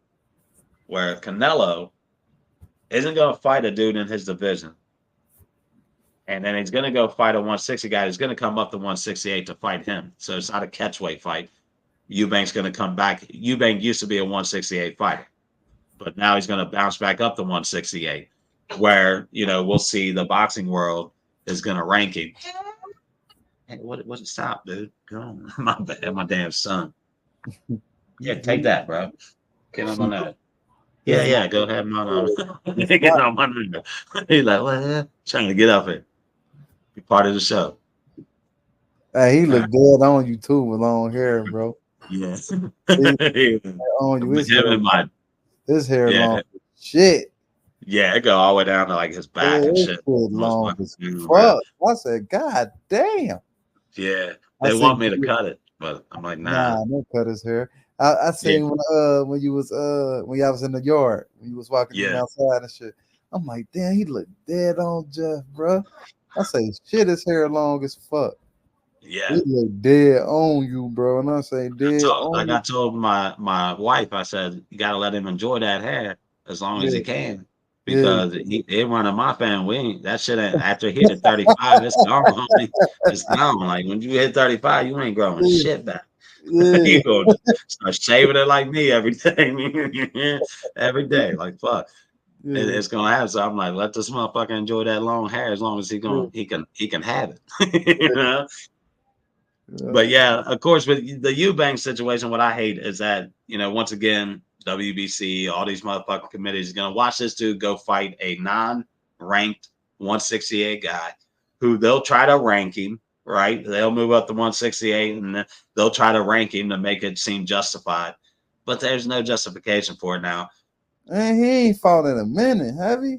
where Canelo isn't going to fight a dude in his division. And then he's going to go fight a 160 guy who's going to come up to 168 to fight him. So it's not a catchweight fight. Eubanks going to come back. Eubank used to be a 168 fighter, but now he's going to bounce back up to 168, where, we'll see the boxing world is going to rank him. Hey, what it stop, dude? Go on. My bad, my damn son. Yeah, take that, bro. Get on that. Yeah, go ahead, man. Get on my number. He's like, what? Trying to get up here. Be part of the show. Hey, he looked dead on you too with long hair, bro. Yes. On you. His hair long. Shit. Yeah, it go all the way down to like his back and shit. Long as fuck. I said, God damn. Yeah. They want me to cut it, but I'm like, nah. Don't cut his hair. I seen when you was when y'all was in the yard, when you was walking outside and shit. I'm like, damn, he looked dead on Jeff, bro. I say, shit, his hair long as fuck. Yeah, he looked dead on you, bro. And I say, dead. I told my wife, I said, you gotta let him enjoy that hair as long as he can, because he running my family. That shit ain't, after he hit 35, it's gone, homie. It's gone. Like when you hit 35, you ain't growing shit back. You gonna start shaving it like me every day. Every day, like fuck. It's gonna happen. So I'm like, let this motherfucker enjoy that long hair as long as he can have it. But yeah, of course, with the Eubanks situation, what I hate is that, once again, WBC, all these motherfucking committees are gonna watch this dude go fight a non-ranked 168 guy who they'll try to rank him. Right, they'll move up to 168 and then they'll try to rank him to make it seem justified, but there's no justification for it now. And he ain't fought in a minute, have he?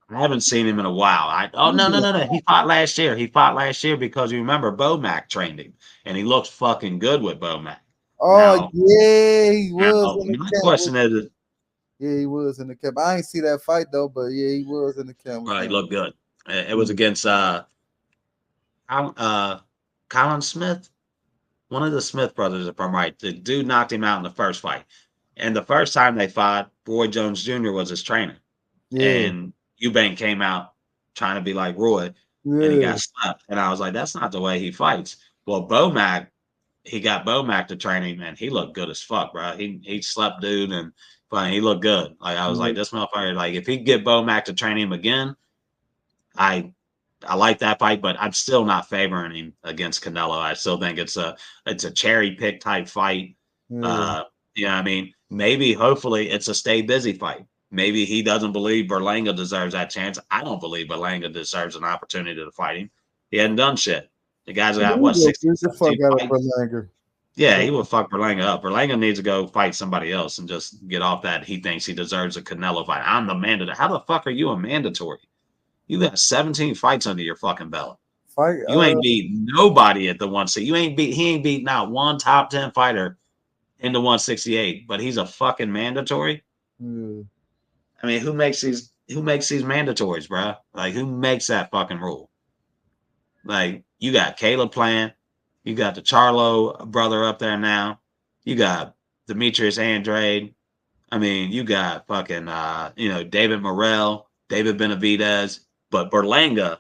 I haven't seen him in a while. No. He fought last year. He fought last year because you remember Bomac trained him, and he looked fucking good with Bomac. Oh now, yeah, he was. Now, my question is, yeah, he was in the camp. I ain't see that fight though, but yeah, he was in the camp. Right, he looked good. It was against Colin Smith, one of the Smith brothers, if I'm right. The dude knocked him out in the first fight. And the first time they fought, Roy Jones Jr. was his trainer. Yeah. And Eubank came out trying to be like Roy, and he got slapped. And I was like, that's not the way he fights. Well, he got Bomac to train him, and he looked good as fuck, bro. He slept dude, and he looked good. Like I was like, this motherfucker, like if he could get Bomac to train him again, I like that fight, but I'm still not favoring him against Canelo. I still think it's a cherry pick type fight. I mean, maybe hopefully it's a stay busy fight. Maybe he doesn't believe Berlanga deserves that chance. I don't believe Berlanga deserves an opportunity to fight him. He hadn't done shit. The guy's got 16 fights. Yeah, he will fuck Berlanga up. Berlanga needs to go fight somebody else and just get off that. He thinks he deserves a Canelo fight. I'm the mandatory. How the fuck are you a mandatory? You got 17 fights under your fucking belt. You ain't beat nobody at the 160. He ain't beat not one top 10 fighter into 168, but he's a fucking mandatory. Yeah. I mean, who makes these mandatories, bro? Like, who makes that fucking rule? Like, you got Caleb playing, you got the Charlo brother up there now, you got Demetrius Andrade. I mean, you got fucking David Morrell, David Benavidez, but Berlanga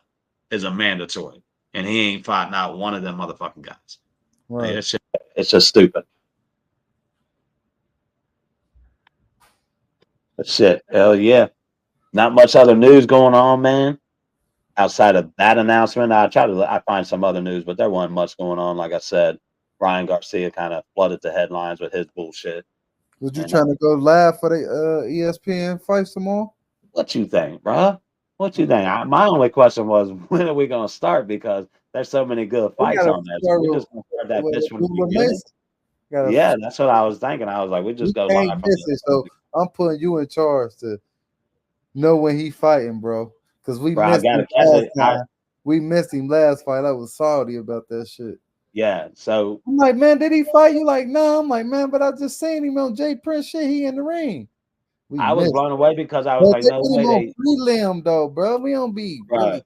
is a mandatory, and he ain't fighting out one of them motherfucking guys. Right. Like, it's just stupid. But shit, hell yeah. Not much other news going on, man. Outside of that announcement, I find some other news, but there wasn't much going on. Like I said, Ryan Garcia kind of flooded the headlines with his bullshit. Was you trying to go live for the ESPN fights tomorrow? What you think, bro? What you think? My only question was, when are we gonna start? Because there's so many good fights on there. So we're just gonna start that bitch from the beginning. Yeah, that's what I was thinking. I was like, we just go live from the So I'm putting you in charge to know when he fighting, bro. Because we missed him last time. We missed him last fight. I was salty about that shit. Yeah, so I'm like, man, did he fight? You like, no. I'm like, man, but I just seen him on Jay Prince shit. He in the ring. I was blown away because I was like, no way. Prelim though, bro. We don't be really.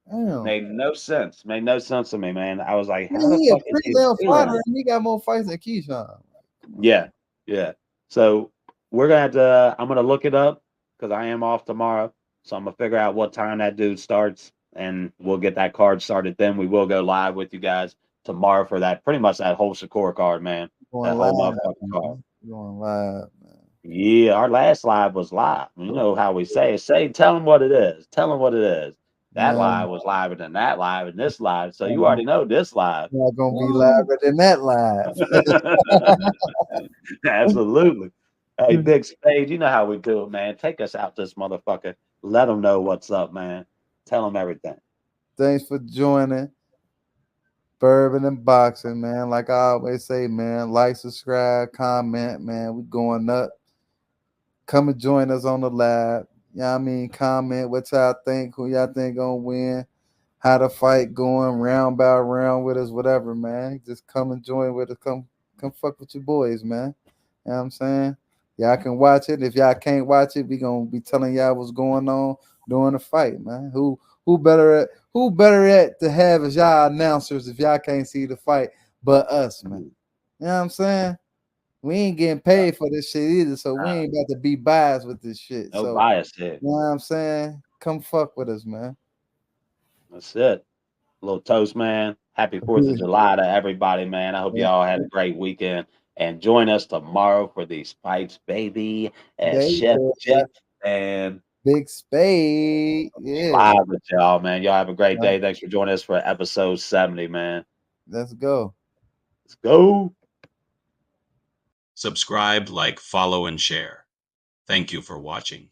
Damn. Made no sense. Made no sense to me, man. I was like, how the fuck is he a fighter and he got more fights than Keyshawn? Yeah, yeah. So we're gonna have to. I'm gonna look it up because I am off tomorrow. So I'm gonna figure out what time that dude starts, and we'll get that card started. Then we will go live with you guys tomorrow for that. Pretty much that whole Shakur card, man. That whole motherfucking card. Going live, man. Yeah, our last live was live. You know how we say it. Tell them what it is. Tell them what it is. That live was live than that live and this live. So you already know this live. Not gonna be live than that live. Absolutely. Hey, Big Spade, you know how we do it, man. Take us out this motherfucker. Let them know what's up, man. Tell them everything. Thanks for joining Bourbon and Boxing, man. Like I always say, man, like, subscribe, comment, man. We going up. Come and join us on the live. You know what I mean? Comment what y'all think, who y'all think gonna win, how the fight going, round by round with us, whatever, man. Just come and join with us. Come fuck with your boys, man. You know what I'm saying? Y'all can watch it. If y'all can't watch it, we gonna be telling y'all what's going on during the fight, man. Who better at to have as y'all announcers if y'all can't see the fight but us, man. You know what I'm saying? We ain't getting paid for this shit either, so we ain't about to be biased with this shit. No bias here. You know what I'm saying? Come fuck with us, man. That's it. A little toast, man. Happy 4th of July to everybody, man. I hope y'all had a great weekend. And join us tomorrow for these fights, baby. And Chef Jeff and Big Spade. Yeah. Live with y'all, man. Y'all have a great day. Thanks for joining us for episode 70, man. Let's go. Let's go. Subscribe, like, follow, and share. Thank you for watching.